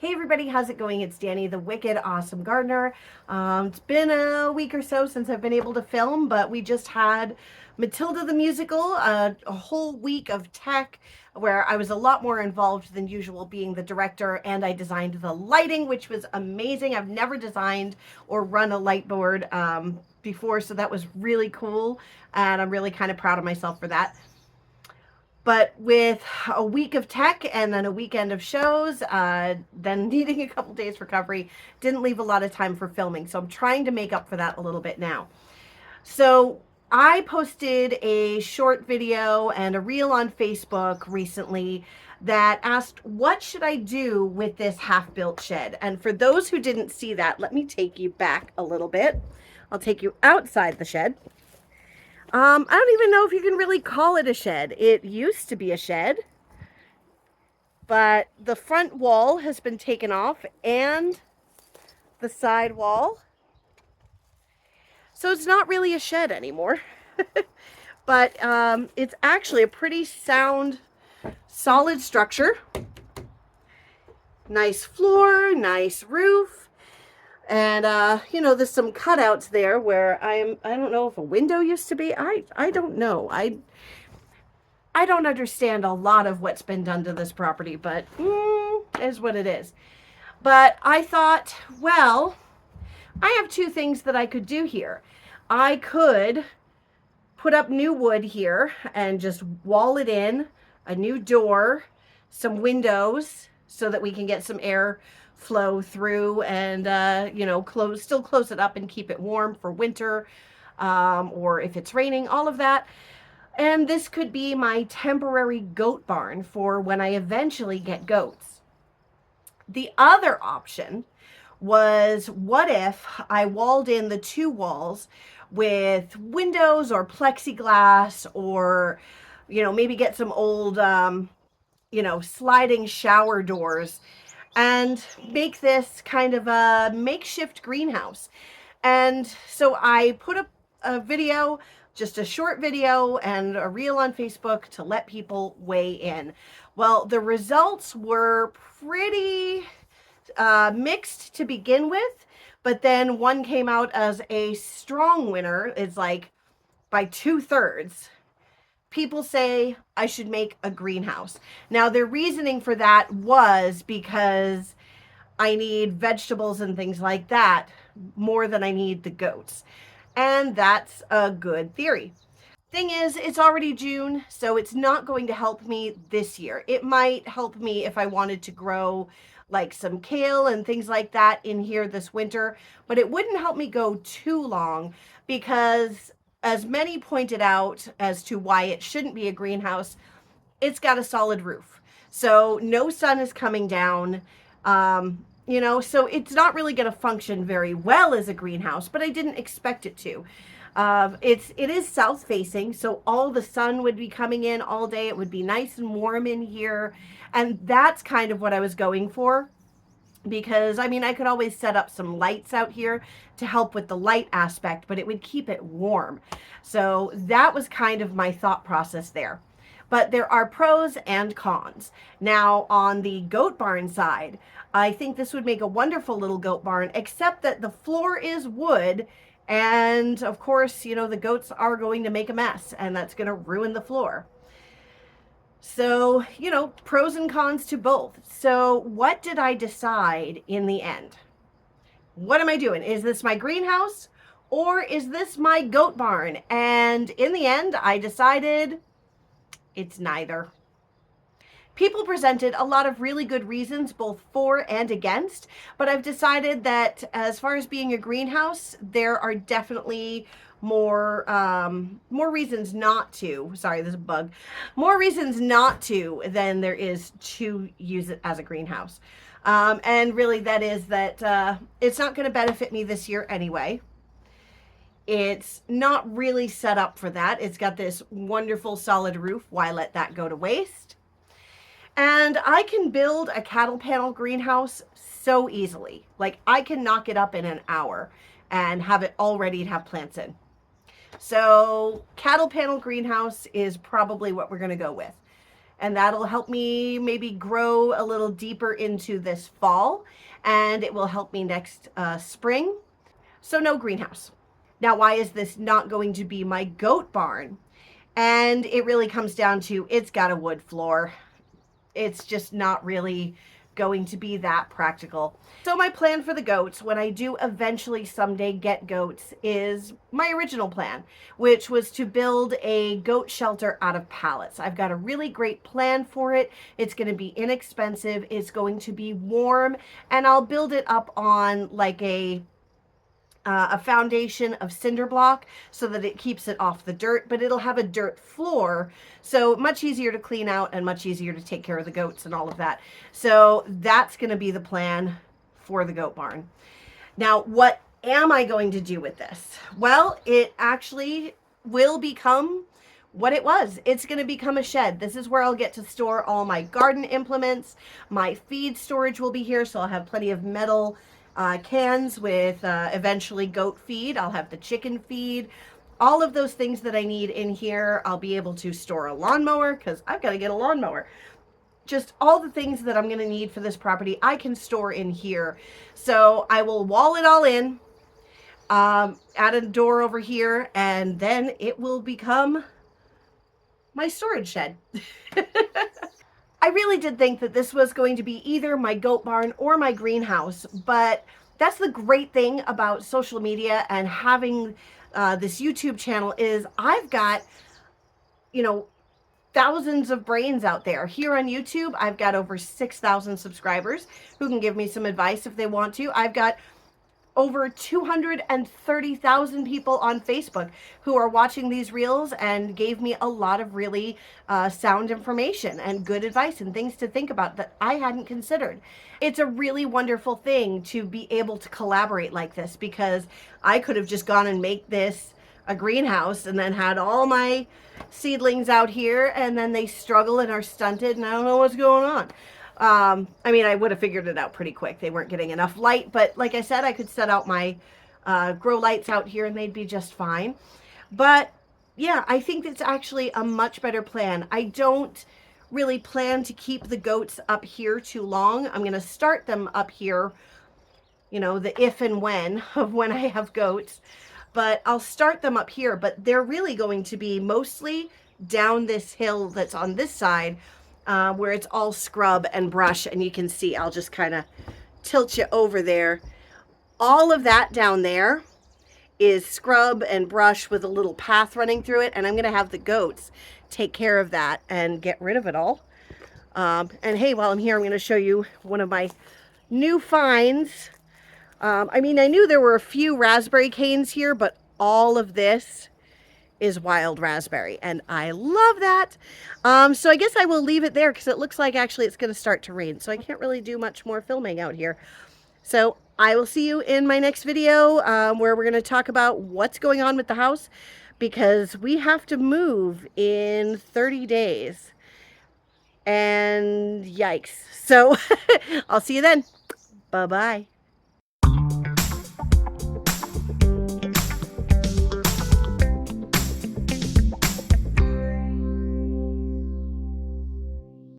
Hey everybody, how's it going? It's Dani, the Wicked Awesome Gardener. It's been a week or so since I've been able to film, but we just had Matilda the musical, a whole week of tech where I was a lot more involved than usual being the director, and I designed the lighting, which was amazing. I've never designed or run a light board before, so that was really cool, and I'm really kind of proud of myself for that. But with a week of tech and then a weekend of shows, then needing a couple days recovery, didn't leave a lot of time for filming. So I'm trying to make up for that a little bit now. So I posted a short video and a reel on Facebook recently that asked, what should I do with this half-built shed? And for those who didn't see that, let me take you back a little bit. I'll take you outside the shed. I don't even know if you can really call it a shed. It used to be a shed, but the front wall has been taken off and the side wall. So it's not really a shed anymore. But it's actually a pretty sound, solid structure. Nice floor, nice roof. And, there's some cutouts there where I don't know if a window used to be. I don't know. I don't understand a lot of what's been done to this property, but is what it is. But I thought, well, I have two things that I could do here. I could put up new wood here and just wall it in, a new door, some windows so that we can get some air flow through and, still close it up and keep it warm for winter, or if it's raining, all of that. And this could be my temporary goat barn for when I eventually get goats. The other option was, what if I walled in the two walls with windows or plexiglass, or, maybe get some old, sliding shower doors and make this kind of a makeshift greenhouse. And so I put up a video, just a short video and a reel on Facebook to let people weigh in. Well, the results were pretty mixed to begin with, but then one came out as a strong winner. It's like by 2/3. People say I should make a greenhouse. Now, their reasoning for that was because I need vegetables and things like that more than I need the goats. And that's a good theory. Thing is, it's already June, so it's not going to help me this year. It might help me if I wanted to grow like some kale and things like that in here this winter, but it wouldn't help me go too long because, as many pointed out as to why it shouldn't be a greenhouse, it's got a solid roof. So no sun is coming down. So it's not really going to function very well as a greenhouse, but I didn't expect it to. It is south facing, so all the sun would be coming in all day. It would be nice and warm in here. And that's kind of what I was going for, because I could always set up some lights out here to help with the light aspect, but it would keep it warm. So that was kind of my thought process there. But there are pros and cons. Now, on the goat barn side, I think this would make a wonderful little goat barn, except that the floor is wood. And of course, the goats are going to make a mess, and that's going to ruin the floor. So, pros and cons to both. So what did I decide in the end? What am I doing? Is this my greenhouse or is this my goat barn? And in the end, I decided it's neither. People presented a lot of really good reasons, both for and against, but I've decided that as far as being a greenhouse, there are definitely more reasons not to. Sorry, there's a bug. More reasons not to than there is to use it as a greenhouse. And really, that is that it's not going to benefit me this year anyway. It's not really set up for that. It's got this wonderful solid roof. Why let that go to waste? And I can build a cattle panel greenhouse so easily. Like, I can knock it up in an hour and have it all ready to have plants in. So cattle panel greenhouse is probably what we're going to go with. And that'll help me maybe grow a little deeper into this fall, and it will help me next spring. So no greenhouse. Now, why is this not going to be my goat barn? And it really comes down to it's got a wood floor. It's just not really going to be that practical. So my plan for the goats, when I do eventually someday get goats, is my original plan, which was to build a goat shelter out of pallets. I've got a really great plan for it. It's going to be inexpensive. It's going to be warm, and I'll build it up on like a foundation of cinder block so that it keeps it off the dirt, but it'll have a dirt floor, so much easier to clean out and much easier to take care of the goats and all of that. So that's going to be the plan for the goat barn. Now, what am I going to do with this? Well, it actually will become what it was. It's going to become a shed. This is where I'll get to store all my garden implements. My feed storage will be here, so I'll have plenty of metal cans with eventually goat feed. I'll have the chicken feed. All of those things that I need in here. I'll be able to store a lawnmower because I've got to get a lawnmower. Just all the things that I'm going to need for this property, I can store in here. So I will wall it all in, add a door over here, and then it will become my storage shed. I really did think that this was going to be either my goat barn or my greenhouse, but that's the great thing about social media and having this YouTube channel is I've got, you know, thousands of brains out there. Here on YouTube, I've got over 6,000 subscribers who can give me some advice if they want to. I've got over 230,000 people on Facebook who are watching these reels and gave me a lot of really sound information and good advice and things to think about that I hadn't considered. It's a really wonderful thing to be able to collaborate like this, because I could have just gone and make this a greenhouse and then had all my seedlings out here and then they struggle and are stunted and I don't know what's going on. I mean, I would have figured it out pretty quick. They weren't getting enough light, but like I said, I could set out my grow lights out here and they'd be just fine. But yeah, I think it's actually a much better plan. I don't really plan to keep the goats up here too long. I'm going to start them up here, you know, the if and when of when I have goats, but I'll start them up here, but they're really going to be mostly down this hill that's on this side, where it's all scrub and brush. And you can see, I'll just kind of tilt you over there. All of that down there is scrub and brush with a little path running through it. And I'm going to have the goats take care of that and get rid of it all. And hey, while I'm here, I'm going to show you one of my new finds. I mean, I knew there were a few raspberry canes here, but all of this is wild raspberry, and I love that. So I guess I will leave it there because it looks like actually it's going to start to rain, so I can't really do much more filming out here. So I will see you in my next video, where we're going to talk about what's going on with the house, because we have to move in 30 days. And yikes. So I'll see you then. Bye-bye.